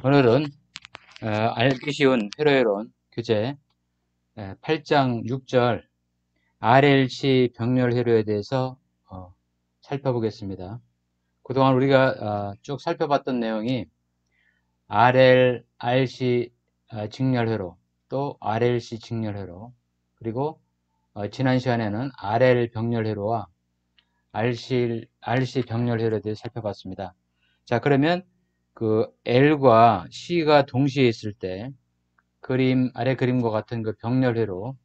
오늘은 알기 쉬운 회로회론 교재 8장 6절 RLC 병렬 회로에 대해서 살펴보겠습니다. 그동안 우리가 쭉 살펴봤던 내용이 RL, RC 직렬 회로, 또 RLC 직렬 회로, 그리고 지난 시간에는 RL 병렬 회로와 RC 병렬 회로에 대해서 살펴봤습니다. 자, 그러면 그 L과 C가 동시에 있을 때 아래 그림과 같은 그 병렬회로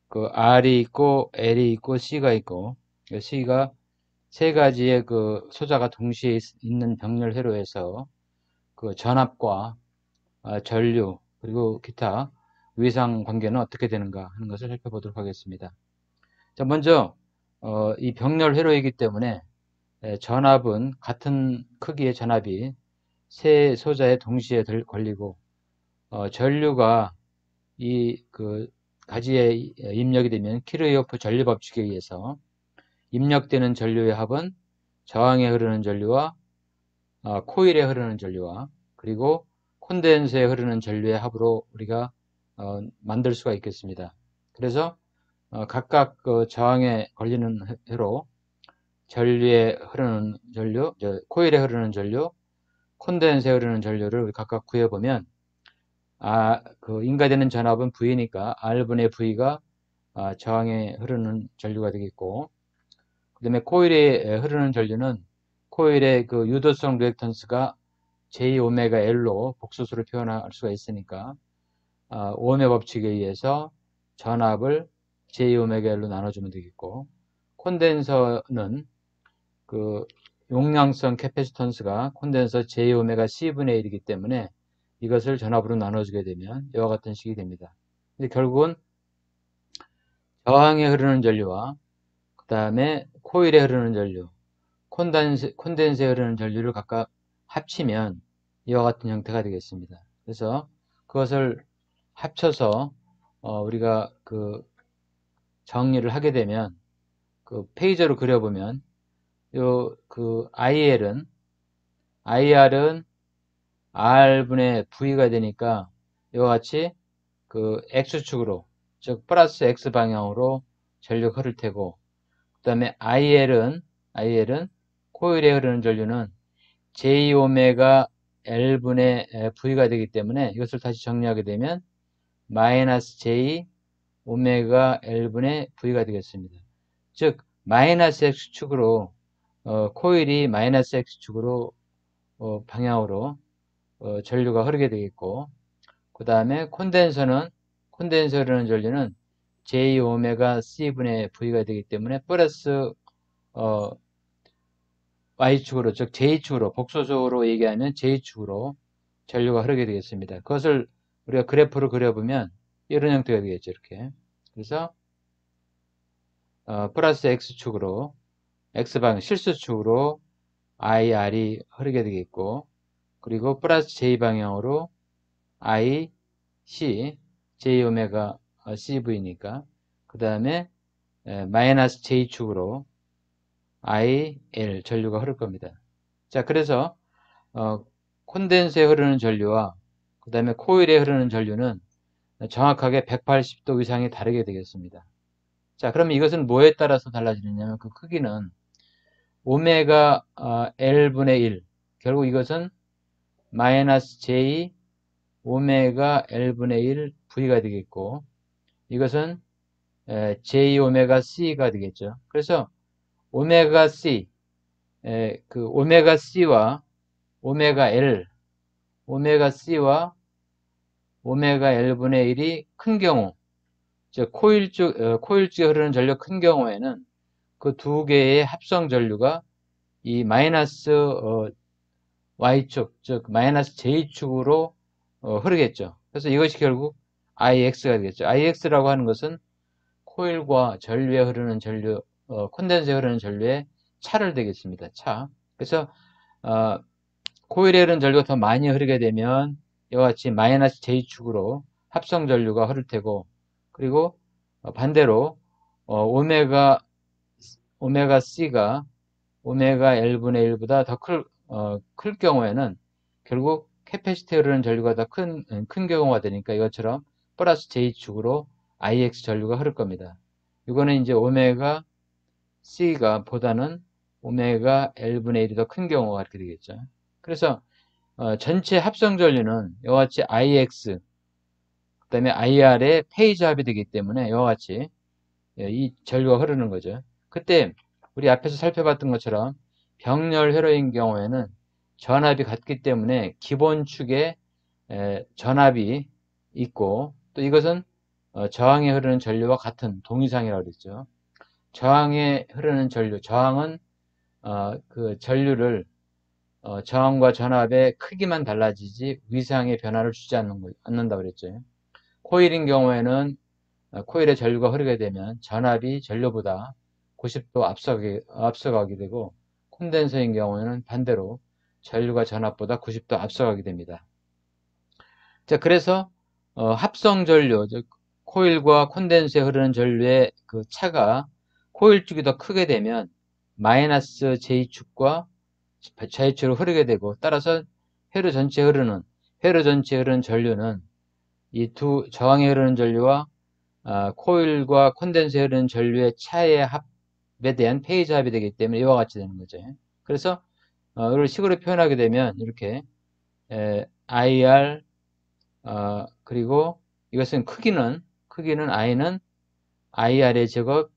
그 R이 있고 L이 있고 C가 있고 C가 세 가지의 그 소자가 동시에 있는 병렬회로에서 그 전압과 전류 그리고 기타 위상 관계는 어떻게 되는가 하는 것을 살펴보도록 하겠습니다. 자, 먼저 이 병렬회로이기 때문에 전압은 같은 크기의 전압이 세 소자에 동시에 걸리고 전류가 이 그 가지에 입력이 되면 키르호프 전류 법칙에 의해서 입력되는 전류의 합은 저항에 흐르는 전류와 코일에 흐르는 전류와 그리고 콘덴서에 흐르는 전류의 합으로 우리가 만들 수가 있겠습니다. 그래서 각각 그 저항에 걸리는 회로 전류에 흐르는 전류, 코일에 흐르는 전류, 콘덴서에 흐르는 전류를 각각 구해보면 그 인가되는 전압은 V니까 R분의 V가 저항에 흐르는 전류가 되겠고, 그 다음에 코일에 흐르는 전류는 코일의 그 유도성 리액턴스가 JωL로 복소수로 표현할 수가 있으니까 오음의 법칙에 의해서 전압을 JωL로 나눠주면 되겠고, 콘덴서는 그 용량성 캐패시턴스가 콘덴서 JωC분의 1이기 때문에 이것을 전압으로 나눠주게 되면 이와 같은 식이 됩니다. 근데 결국은 저항에 흐르는 전류와 그 다음에 코일에 흐르는 전류, 콘덴서에 흐르는 전류를 각각 합치면 이와 같은 형태가 되겠습니다. 그래서 그것을 합쳐서 우리가 그 정리를 하게 되면 그 페이저로 그려보면 그 IR은 R분의 V가 되니까 이와 같이 그 X축으로, 즉 플러스 X 방향으로 전류가 흐를 테고, 그 다음에 IL은 코일에 흐르는 전류는 JωL분의 V가 되기 때문에 이것을 다시 정리하게 되면 마이너스 JωL분의 V가 되겠습니다. 즉 마이너스 X축으로 코일이 마이너스 X축으로 방향으로 전류가 흐르게 되겠고, 그 다음에 콘덴서에 흐르는 전류는 JωC분의 V가 되기 때문에 플러스 Y축으로, 즉 J축으로, 복소수로 얘기하면 J축으로 전류가 흐르게 되겠습니다. 그것을 우리가 그래프로 그려보면 이런 형태가 되겠죠. 이렇게. 그래서 플러스 X축으로, X방향 실수축으로 IR이 흐르게 되겠고, 그리고 플러스 J방향으로 IC, JωCV니까, 그 다음에 마이너스 J축으로 IL 전류가 흐를 겁니다. 자, 그래서 콘덴서에 흐르는 전류와 그 다음에 코일에 흐르는 전류는 정확하게 180도 이상이 다르게 되겠습니다. 자, 그러면 이것은 뭐에 따라서 달라지느냐면 그 크기는 오메가 L분의 1, 결국 이것은 마이너스 J 오메가 L분의 1 V가 되겠고, 이것은 J오메가 C가 되겠죠. 그래서 오메가 C, 그 오메가 C와 오메가 L, 오메가 C와 오메가 L분의 1이 큰 경우, 즉 코일 쪽에 흐르는 전류 큰 경우에는 그 두 개의 합성 전류가 이 마이너스 Y축, 즉 마이너스 J축으로 흐르겠죠. 그래서 이것이 결국 IX가 되겠죠. IX라고 하는 것은 코일과 전류에 흐르는 전류, 콘덴서에 흐르는 전류의 차를 되겠습니다. 차. 그래서 코일에 흐르는 전류가 더 많이 흐르게 되면 이와 같이 마이너스 J축으로 합성 전류가 흐를 테고, 그리고 반대로 오메가 C가 오메가 L분의 1보다 더 클 경우에는 결국 캐패시티에 흐르는 전류가 더 큰 경우가 되니까 이것처럼 플러스 J축으로 IX 전류가 흐를 겁니다. 이거는 이제 오메가 C가 보다는 오메가 L분의 1이 더 큰 경우가 이렇게 되겠죠. 그래서 전체 합성 전류는 이와 같이 IX 그 다음에 IR의 페이즈 합이 되기 때문에 이와 같이 이 전류가 흐르는 거죠. 그때 우리 앞에서 살펴봤던 것처럼 병렬 회로인 경우에는 전압이 같기 때문에 기본 축에 전압이 있고 또 이것은 저항에 흐르는 전류와 같은 동위상이라고 그랬죠. 저항에 흐르는 전류, 저항은 그 전류를 저항과 전압의 크기만 달라지지 위상의 변화를 주지 않는다고 그랬죠. 코일인 경우에는 코일에 전류가 흐르게 되면 전압이 전류보다 90도 앞서가게 되고 콘덴서인 경우에는 반대로 전류가 전압보다 90도 앞서가게 됩니다. 자, 그래서 합성 전류, 즉 코일과 콘덴서에 흐르는 전류의 그 차가 코일축이 더 크게 되면 마이너스 J축과 J축으로 흐르게 되고 따라서 회로 전체에 흐르는 전류는 이 두 저항에 흐르는 전류와 코일과 콘덴서에 흐르는 전류의 차의 합에 대한 페이즈 합이 되기 때문에 이와 같이 되는 거죠. 그래서 이걸 식으로 표현하게 되면 이렇게 IR 그리고 이것은 크기는 I는 IR의 제곱,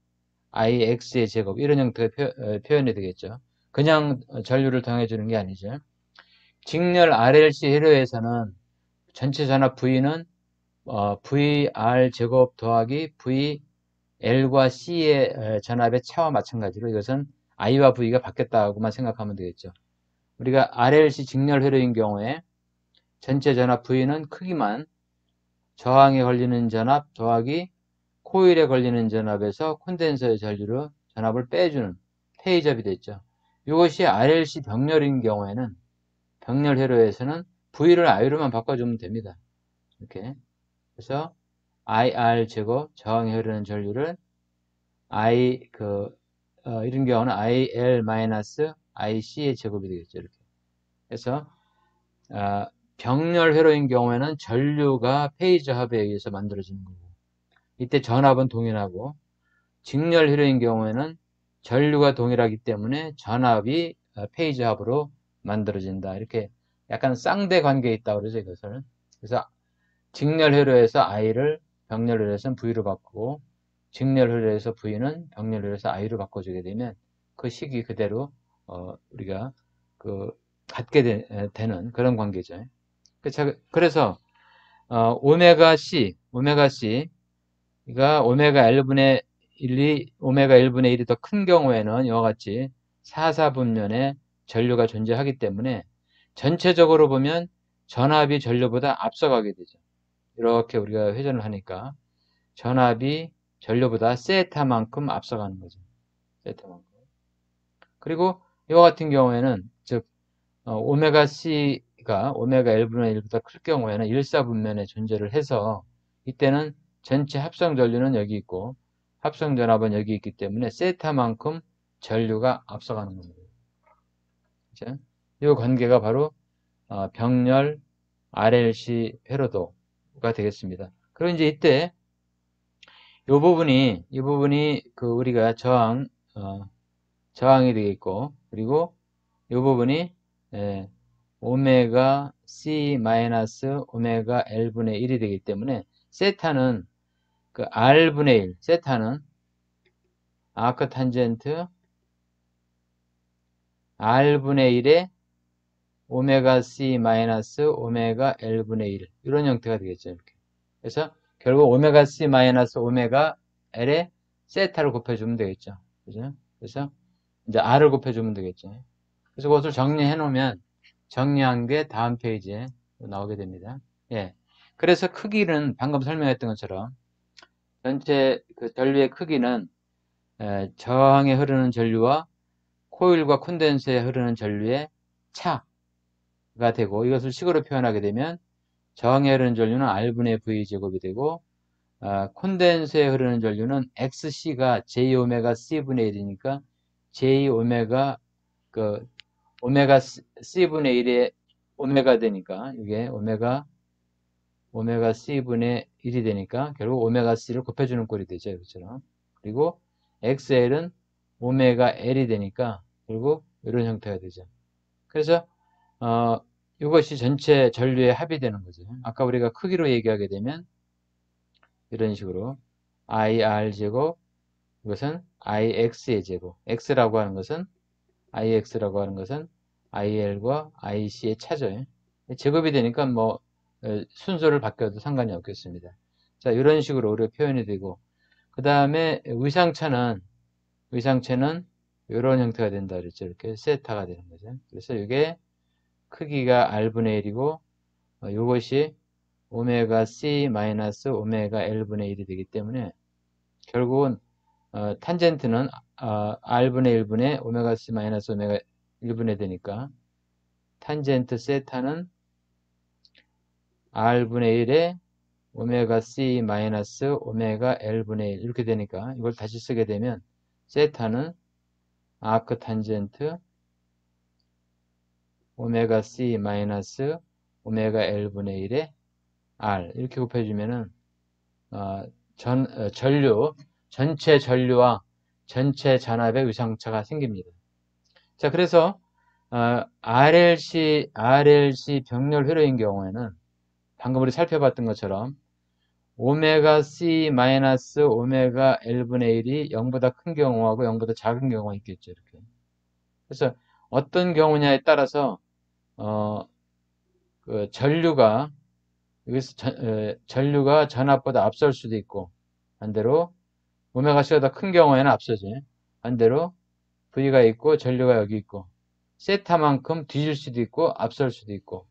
IX의 제곱 이런 형태의 표현이 되겠죠. 그냥 전류를 더해주는 게 아니죠. 직렬 RLC 회로에서는 전체 전압 V는 VR 제곱 더하기 VL과 C의 전압의 차와 마찬가지로 이것은 I와 V가 바뀌었다고만 생각하면 되겠죠. 우리가 RLC 직렬 회로인 경우에 전체 전압 V는 크기만 저항에 걸리는 전압 더하기 코일에 걸리는 전압에서 콘덴서의 전압을 빼주는 페이즈업이 됐죠. 이것이 RLC 병렬인 경우에는 병렬 회로에서는 V를 I로만 바꿔주면 됩니다. 이렇게. 그래서 IR 제곱 저항에 흐르는 전류를 이런 경우는 IL 마이너스 IC의 제곱이 되겠죠. 이렇게. 그래서 병렬 회로인 경우에는 전류가 페이즈 합에 의해서 만들어지는 거고 이때 전압은 동일하고 직렬 회로인 경우에는 전류가 동일하기 때문에 전압이 페이즈 합으로 만들어진다. 이렇게 약간 쌍대 관계에 있다고 그러죠. 이것을. 그래서 직렬 회로에서 I를 병렬 회로에서는 V로 바꾸고 직렬 회로에서 V는 병렬 회로에서 I로 바꿔주게 되면 그 식이 그대로 우리가 갖게 되는 그런 관계죠. 그래서 오메가 C가 오메가 L분의 1이 더 큰 경우에는 이와 같이 4,4분면에 전류가 존재하기 때문에 전체적으로 보면 전압이 전류보다 앞서가게 되죠. 이렇게 우리가 회전을 하니까 전압이 전류보다 세타만큼 앞서가는 거죠. 세타만큼. 그리고 이와 같은 경우에는 즉 오메가 C가 오메가 L분의 1보다 클 경우에는 1사분면에 존재를 해서 이때는 전체 합성 전류는 여기 있고 합성 전압은 여기 있기 때문에 세타만큼 전류가 앞서가는 겁니다. 그렇죠? 이 관계가 바로 병렬 RLC 회로도가 되겠습니다. 그리고 이제 이때 이 부분이 우리가 저항이 되겠고 그리고 이 부분이 오메가 C 마이너스 오메가 L분의 1이 되기 때문에 세타는 그 R분의 1, 세타는 아크 탄젠트 R분의 1에 오메가 C 마이너스 오메가 L분의 1 이런 형태가 되겠죠. 이렇게. 그래서 결국 오메가 C 마이너스 오메가 L에 세타를 곱해주면 되겠죠. 그죠? 그래서 이제 R을 곱해주면 되겠죠. 그래서 그것을 정리해 놓으면 정리한 게 다음 페이지에 나오게 됩니다. 예. 그래서 크기는 방금 설명했던 것처럼 전체 그 전류의 크기는 저항에 흐르는 전류와 코일과 콘덴서에 흐르는 전류의 차가 되고 이것을 식으로 표현하게 되면 저항에 흐르는 전류는 R분의 V 제곱이 되고 콘덴서에 흐르는 전류는 XC가 J 오메가 C분의 1이니까 J 오메가 오메가 C분의 1의 오메가 되니까 이게 오메가 C분의 1이 되니까 결국 오메가 C를 곱해주는 꼴이 되죠. 이것처럼. 그리고 XL은 오메가 L이 되니까 결국 이런 형태가 되죠. 그래서 이것이 전체 전류의 합이 되는 거죠. 아까 우리가 크기로 얘기하게 되면 이런 식으로 IR제곱 이것은 IX의 제곱 X라고 하는 것은 IX라고 하는 것은 IL과 IC의 차죠. 제곱이 되니까 뭐 순서를 바뀌어도 상관이 없겠습니다. 자, 이런 식으로 우리가 표현이 되고 그 다음에 의상체는 이런 형태가 된다 그랬죠. 이렇게 세타가 되는 거죠. 그래서 이게 크기가 R분의 1이고 이것이 오메가 C 마이너스 오메가 L분의 1이 되기 때문에 결국은 탄젠트는 R분의 1분의 오메가 C 마이너스 오메가 1분의 되니까 탄젠트 세타는 R분의 1에 오메가 C 마이너스 오메가 L분의 1 이렇게 되니까 이걸 다시 쓰게 되면 세타는 아크 탄젠트 오메가 C 마이너스 오메가 L분의 1에 R 이렇게 곱해주면은 전체 전류와 전체 전압의 위상차가 생깁니다. 자, 그래서 RLC 병렬 회로인 경우에는 방금 우리 살펴봤던 것처럼 오메가 C 마이너스 오메가 L분의 1이 0보다 큰 경우하고 0보다 작은 경우가 있겠죠. 이렇게. 그래서 어떤 경우냐에 따라서 그 전류가 여기서 전류가 전압보다 앞설 수도 있고 반대로 오메가 C가 더 큰 경우에는 앞서지. 반대로 V가 있고 전류가 여기 있고 세타만큼 뒤질 수도 있고 앞설 수도 있고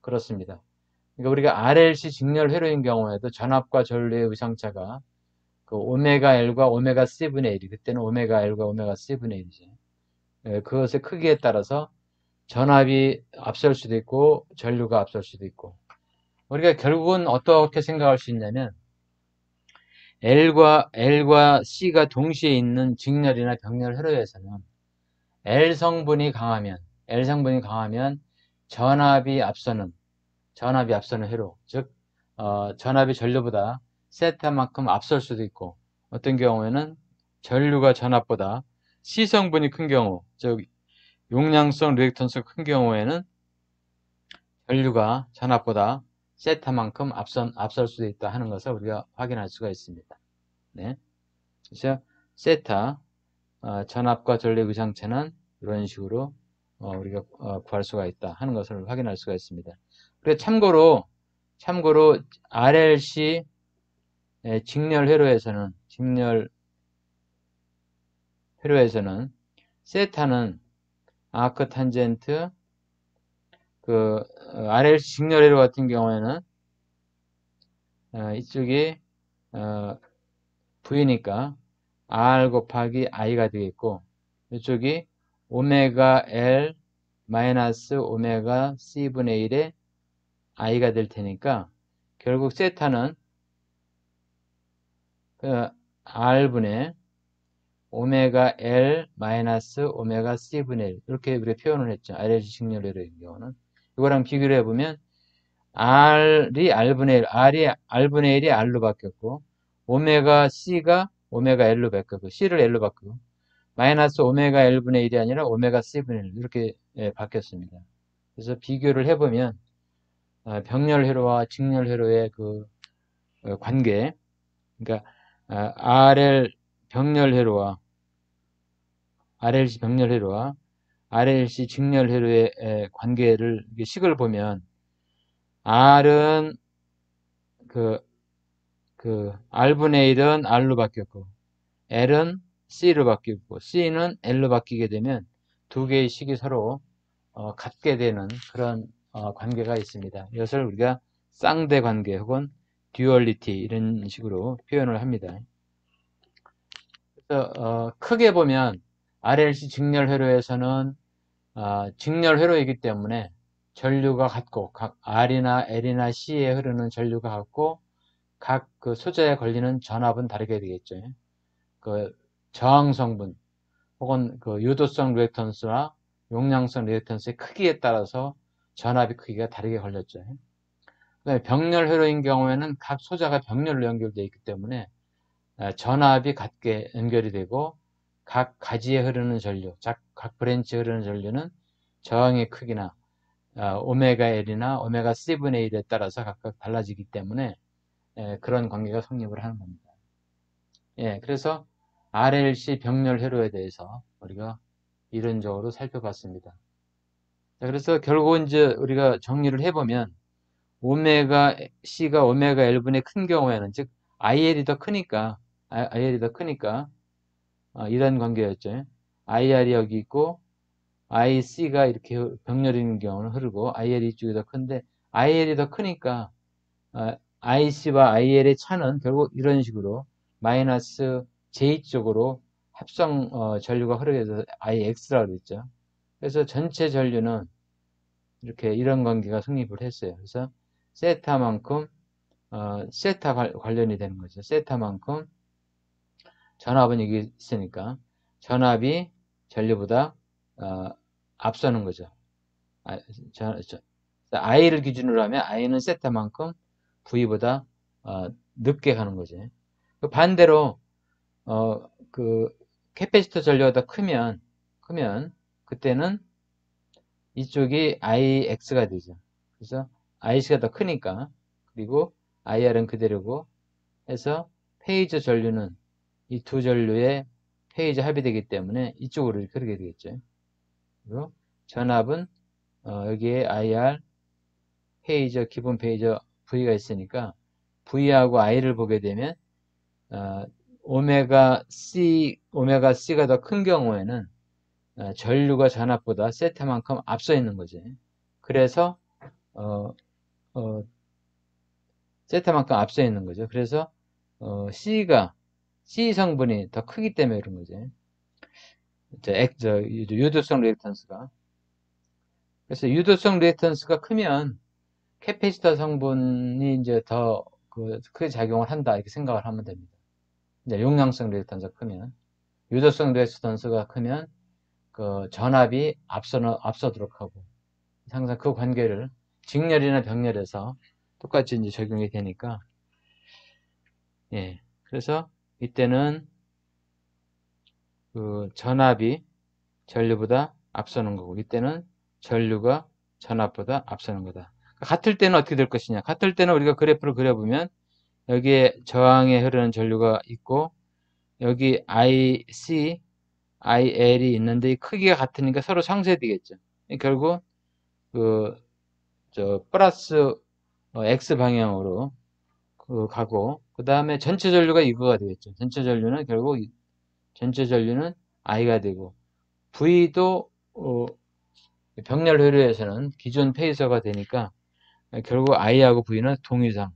그렇습니다. 그러니까 우리가 RLC 직렬 회로인 경우에도 전압과 전류의 위상차가 그 오메가 L과 오메가 C분의 1이 그때는 오메가 L과 오메가 C분의 1이지. 그것의 크기에 따라서 전압이 앞설 수도 있고 전류가 앞설 수도 있고 우리가 결국은 어떻게 생각할 수 있냐면 L과 C가 동시에 있는 직렬이나 병렬 회로에서는 L 성분이 강하면 전압이 앞서는 회로 즉 전압이 전류보다 세타만큼 앞설 수도 있고 어떤 경우에는 전류가 전압보다 C 성분이 큰 경우 즉 용량성 리액턴스가 큰 경우에는 전류가 전압보다 세타만큼 앞설 수도 있다 하는 것을 우리가 확인할 수가 있습니다. 네. 그래서 세타 전압과 전류의 위상차는 이런 식으로 우리가 구할 수가 있다 하는 것을 확인할 수가 있습니다. 그리고 참고로 RLC 직렬 회로에서는 세타는 아크 탄젠트 그 RLC 직렬 회로 같은 경우에는 이쪽이 V니까 R 곱하기 I가 되겠고 이쪽이 오메가 L 마이너스 오메가 C분의 1의 I가 될 테니까 결국 세타는 그 R분의 오메가 L 마이너스 오메가 C분의 1 이렇게 우리가 표현을 했죠. RLC 직렬회로인 경우는 이거랑 비교를 해보면 R이 R분의 1이 R로 바뀌었고 오메가 C가 오메가 L로 바뀌었고 C를 L로 바뀌고 마이너스 오메가 L분의 1이 아니라 오메가 C분의 1 이렇게 바뀌었습니다. 그래서 비교를 해보면 병렬 회로와 직렬 회로의 그 관계 그러니까 RL 병렬 회로와 RLC 병렬 회로와 RLC 직렬 회로의 관계를 식을 보면 R은 R분의 1은 R로 바뀌었고 L은 C로 바뀌었고 C는 L로 바뀌게 되면 두 개의 식이 서로 같게 되는 그런 관계가 있습니다. 이것을 우리가 쌍대 관계 혹은 듀얼리티 이런 식으로 표현을 합니다. 그래서 크게 보면 RLC 직렬 회로에서는 직렬 회로이기 때문에 전류가 같고 각 R이나 L이나 C에 흐르는 전류가 같고 각 그 소재에 걸리는 전압은 다르게 되겠죠. 그 저항 성분 혹은 그 유도성 리액턴스와 용량성 리액턴스의 크기에 따라서 전압의 크기가 다르게 걸렸죠. 그다음에 병렬 회로인 경우에는 각 소자가 병렬로 연결되어 있기 때문에 전압이 같게 연결이 되고 각 가지에 흐르는 전류, 각 브랜치에 흐르는 전류는 저항의 크기나 오메가 L이나 오메가 C분의 1에 따라서 각각 달라지기 때문에 그런 관계가 성립을 하는 겁니다. 예, 그래서 RLC 병렬 회로에 대해서 우리가 이론적으로 살펴봤습니다. 자, 그래서 결국 이제 우리가 정리를 해보면 오메가 C가 오메가 L분의 큰 경우에는 즉 IL이 더 크니까 이런 관계였죠. IR이 여기 있고 IC가 이렇게 병렬인 경우는 흐르고 IL이 이쪽이 더 큰데 IL이 더 크니까 IC와 IL의 차는 결국 이런 식으로 마이너스 J 쪽으로 합성 전류가 흐르게 돼서 IX라고 그랬죠. 그래서 전체 전류는 이렇게 이런 관계가 성립을 했어요. 그래서 세타만큼 세타 관련이 되는 거죠. 세타만큼 전압은 여기 있으니까 전압이 전류보다 앞서는 거죠. I를 기준으로 하면 I는 세타만큼 V보다 늦게 가는 거죠. 반대로 그 캐패시터 전류가 더 크면 그때는 이쪽이 IX가 되죠. 그래서 IC가 더 크니까 그리고 IR은 그대로고 해서 페이저 전류는 이 두 전류의 페이저 합이 되기 때문에 이쪽으로 이렇게 흐르게 되겠죠. 그리고 전압은 여기에 IR 페이저 기본 페이저 V가 있으니까 V하고 I를 보게 되면 오메가 C가 더 큰 경우에는 전류가 전압보다 세타만큼 앞서 있는 거지. 그래서 세타만큼 앞서 있는 거죠. 그래서 C 성분이 더 크기 때문에 그런 거죠. 유도성 리액턴스가. 그래서 유도성 리액턴스가 크면 캐패시터 성분이 이제 더 크게 작용을 한다 이렇게 생각을 하면 됩니다. 이제 용량성 리액턴스가 크면 유도성 리액턴스가 크면 그 전압이 앞서도록 하고 항상 그 관계를 직렬이나 병렬에서 똑같이 이제 적용이 되니까 예 그래서 이때는 그 전압이 전류보다 앞서는 거고 이때는 전류가 전압보다 앞서는 거다. 같을 때는 어떻게 될 것이냐? 같을 때는 우리가 그래프를 그려보면 여기에 저항에 흐르는 전류가 있고 여기 IC, IL이 있는데 이 크기가 같으니까 서로 상쇄되겠죠. 결국 플러스 X 방향으로 가고 그 다음에 전체 전류가 이거가 되겠죠. 전체 전류는 결국 전체 전류는 I가 되고 V도 병렬 회로에서는 기존 페이서가 되니까 결국 I하고 V는 동의상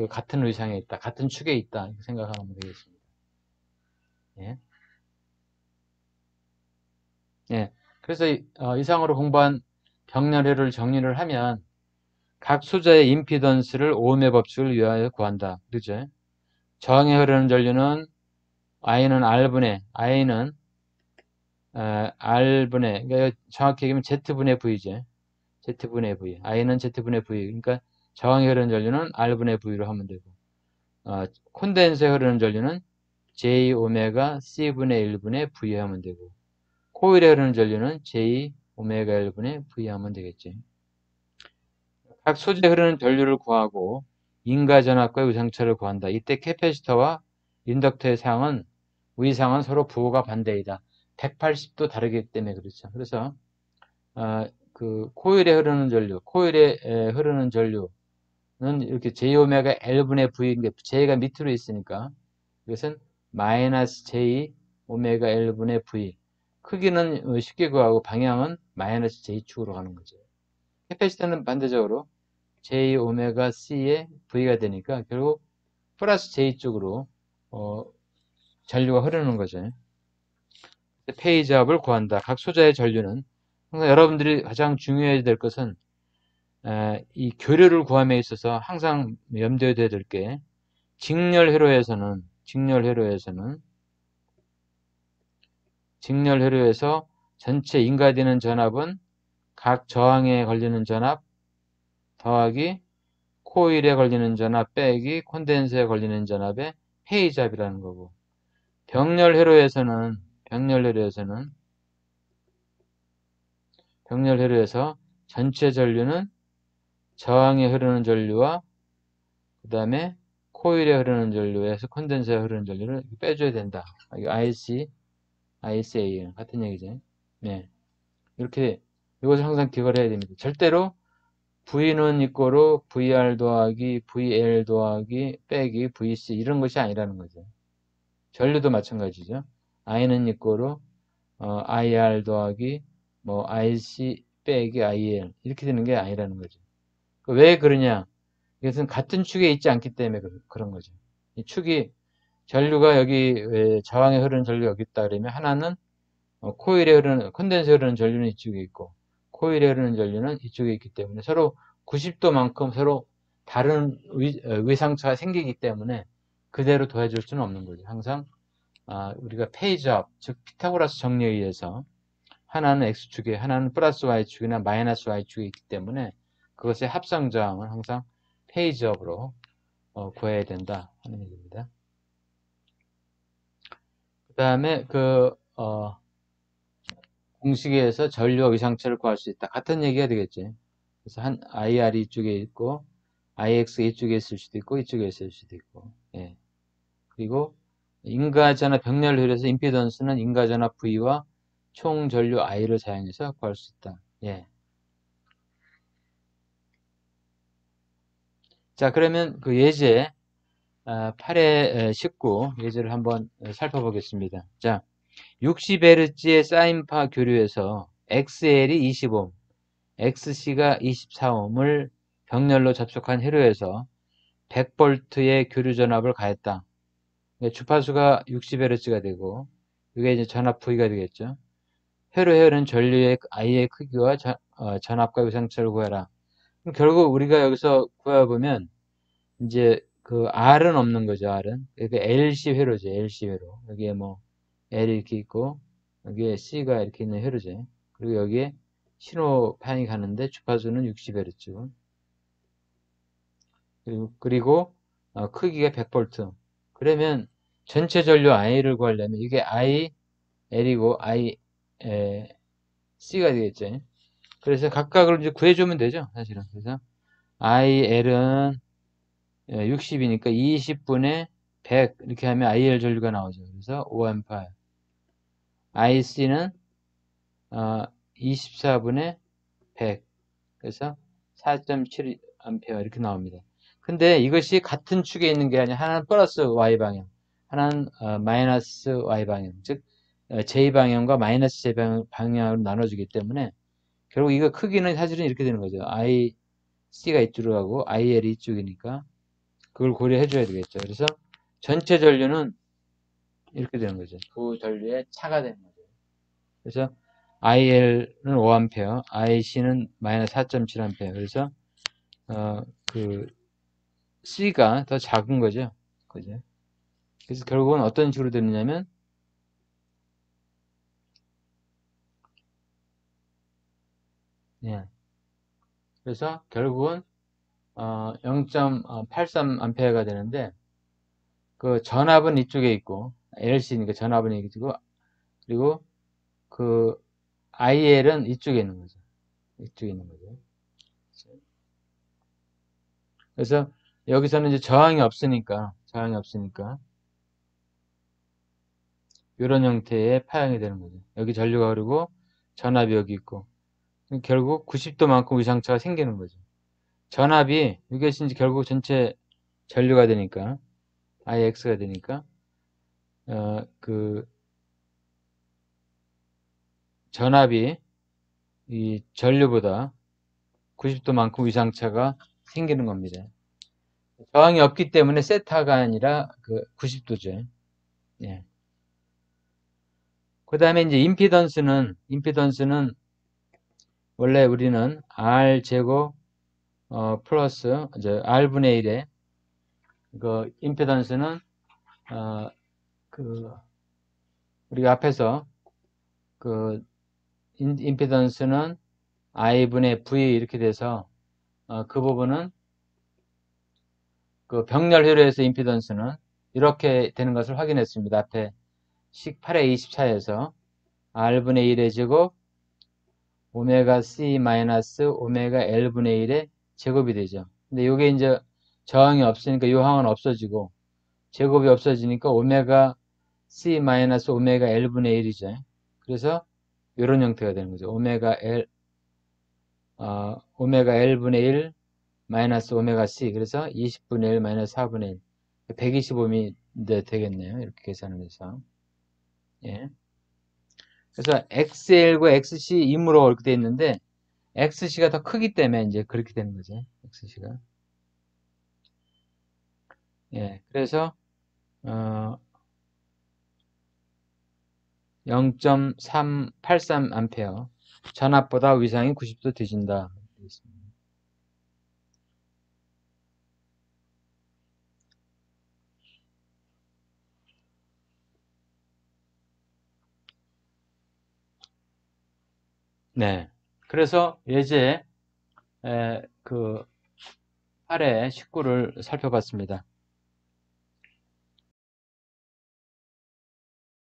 같은 의상에 있다, 같은 축에 있다 이렇게 생각하면 되겠습니다. 예. 예. 그래서 이상으로 공부한 병렬 회로를 정리를 하면 각 소자의 임피던스를 오음의 법칙을 위하여 구한다. 그죠? 저항에 흐르는 전류는 I는 R분의, 그러니까 정확히 얘기하면 Z분의 V죠. Z분의 V. I는 Z분의 V. 그러니까 저항에 흐르는 전류는 R분의 V로 하면 되고, 콘덴서에 흐르는 전류는 J 오메가 C분의 1분의 V 하면 되고, 코일에 흐르는 전류는 J 오메가 1분의 V 하면 되겠지. 각 소재에 흐르는 전류를 구하고 인가전압과 유상차를 구한다. 이때 캐패시터와 인덕터의 위상은 서로 부호가 반대이다. 180도 다르기 때문에 그렇죠. 그래서 그 코일에 흐르는 전류는 이렇게 J오메가 L분의 V인 J가 밑으로 있으니까 이것은 마이너스 J 오메가 L분의 V. 크기는 쉽게 구하고 방향은 마이너스 J축으로 가는 거죠. 캐패시터는 반대적으로 J 오메가 C의 V가 되니까 결국 플러스 J 쪽으로 전류가 흐르는 거죠. 페이지압을 구한다. 각 소자의 전류는 항상 여러분들이 가장 중요해야 될 것은 이 교류를 구함에 있어서 항상 염두에 둬야 될 게 직렬 회로에서 전체 인가되는 전압은 각 저항에 걸리는 전압 더하기 코일에 걸리는 전압 빼기 콘덴서에 걸리는 전압의 페이지압이라는 거고, 병렬회로에서 전체 전류는 저항에 흐르는 전류와 그 다음에 코일에 흐르는 전류에서 콘덴서에 흐르는 전류를 빼줘야 된다. 이거 ICA 같은 얘기죠. 네. 이렇게 이것을 항상 기억을 해야 됩니다. 절대로 V는 이꼬로 VR 더하기 VL 더하기 빼기 VC 이런 것이 아니라는 거죠. 전류도 마찬가지죠. I는 이꼬로 IR 더하기 뭐 IC 빼기 IL 이렇게 되는 게 아니라는 거죠. 왜 그러냐? 이것은 같은 축에 있지 않기 때문에 그런 거죠. 이 축이 전류가 여기 저항에 흐르는 전류가 여기 있다 그러면 하나는 코일에 흐르는 콘덴서에 흐르는 전류는 이쪽에 있고 코일에 흐르는 전류는 이쪽에 있기 때문에 서로 90도만큼 서로 다른 위상차가 생기기 때문에 그대로 더해줄 수는 없는 거죠. 항상 우리가 페이지업, 즉 피타고라스 정리에 의해서 하나는 X축에 하나는 플러스 Y축이나 마이너스 Y축에 있기 때문에 그것의 합성 저항은 항상 페이지업으로 구해야 된다 하는 얘기입니다. 그 다음에 공식에서 전류와 위상차를 구할 수 있다. 같은 얘기가 되겠지. 그래서 한 IR이 이쪽에 있고 IX 이쪽에 있을 수도 있고 이쪽에 있을 수도 있고. 예. 그리고 인가전압 병렬율에서 임피던스는 인가전압 V와 총 전류 I를 사용해서 구할 수 있다. 예. 자, 그러면 그 예제 8의 19 예제를 한번 살펴보겠습니다. 자, 60Hz의 사인파 교류에서 XL이 25, XC가 24옴을 병렬로 접촉한 회로에서 100V의 교류 전압을 가했다. 주파수가 60Hz가 되고 이게 이제 전압 V가 되겠죠. 회로는 전류의 I의 크기와 전압과 위상차를 구해라. 그럼 결국 우리가 여기서 구해보면 이제 그 R은 없는 거죠. R은. 그러니까 LC 회로죠. LC 회로. 여기에 뭐 L이 이렇게 있고 여기에 C가 이렇게 있는 회로죠. 그리고 여기에 신호 파형이 가는데 주파수는 60Hz. 그리고 크기가 100V. 그러면 전체 전류 I를 구하려면 이게 I, L이고 I, C가 되겠죠. 그래서 각각을 이제 구해주면 되죠. 사실은. 그래서 IL은 60이니까 20분의 100 이렇게 하면 IL 전류가 나오죠. 그래서 5A. IC는 24분의 100. 그래서 4.7A 이렇게 나옵니다. 근데 이것이 같은 축에 있는 게 아니라 하나는 플러스 Y방향, 하나는 마이너스 Y방향, 즉 J방향과 마이너스 J방향으로 나눠주기 때문에 결국 이거 크기는 사실은 이렇게 되는 거죠. IC가 이쪽으로 가고 IL이 이쪽이니까 그걸 고려해 줘야 되겠죠. 그래서 전체 전류는 이렇게 되는 거죠. 두 전류의 차가 되는 거죠. 그래서 IL은 5A, IC는 마이너스 4.7A. 그래서 그 C가 더 작은 거죠. 그죠? 그래서 결국은 어떤 식으로 되느냐면 예. 그래서 결국은 0.83A가 되는데 그 전압은 이쪽에 있고 LC니까 전압은 이쪽이고 그리고 그 IL은 이쪽에 있는 거죠. 이쪽에 있는 거죠. 그래서 여기서는 이제 저항이 없으니까 이런 형태의 파형이 되는 거죠. 여기 전류가 흐르고 전압이 여기 있고 결국 90도만큼 위상차가 생기는 거죠. 전압이 이것이 이제 결국 전체 전류가 되니까 IX가 되니까 그 전압이 이 전류보다 90도만큼 위상차가 생기는 겁니다. 저항이 없기 때문에 세타가 아니라 그 90도죠. 예. 그 다음에 이제 임피던스는 원래 우리는 R 제곱 플러스 이제 R분의 1에 그 임피던스는 그 우리가 앞에서 그 임피던스는 I분의 V 이렇게 돼서 그 부분은 그 병렬 회로에서 임피던스는 이렇게 되는 것을 확인했습니다. 앞에 식 8의 24에서 R분의 1의 제곱 오메가 C 마이너스 오메가 L분의 1의 제곱이 되죠. 근데 이게 이제 저항이 없으니까 이 항은 없어지고 제곱이 없어지니까 오메가 C 마이너스 오메가 L분의 1이죠. 그래서 이런 형태가 되는 거죠. 오메가 L분의 1 마이너스 오메가 C. 그래서 20분의 1 마이너스 4분의 1. 125미 되겠네요. 이렇게 계산을 해서. 예. 그래서 XL과 XC 임으로 이렇게 되어 있는데, XC가 더 크기 때문에 이제 그렇게 되는 거죠. XC가. 예. 그래서, 0.383A. 전압보다 위상이 90도 뒤진다. 네. 그래서 예제 그 8의 19를 살펴봤습니다.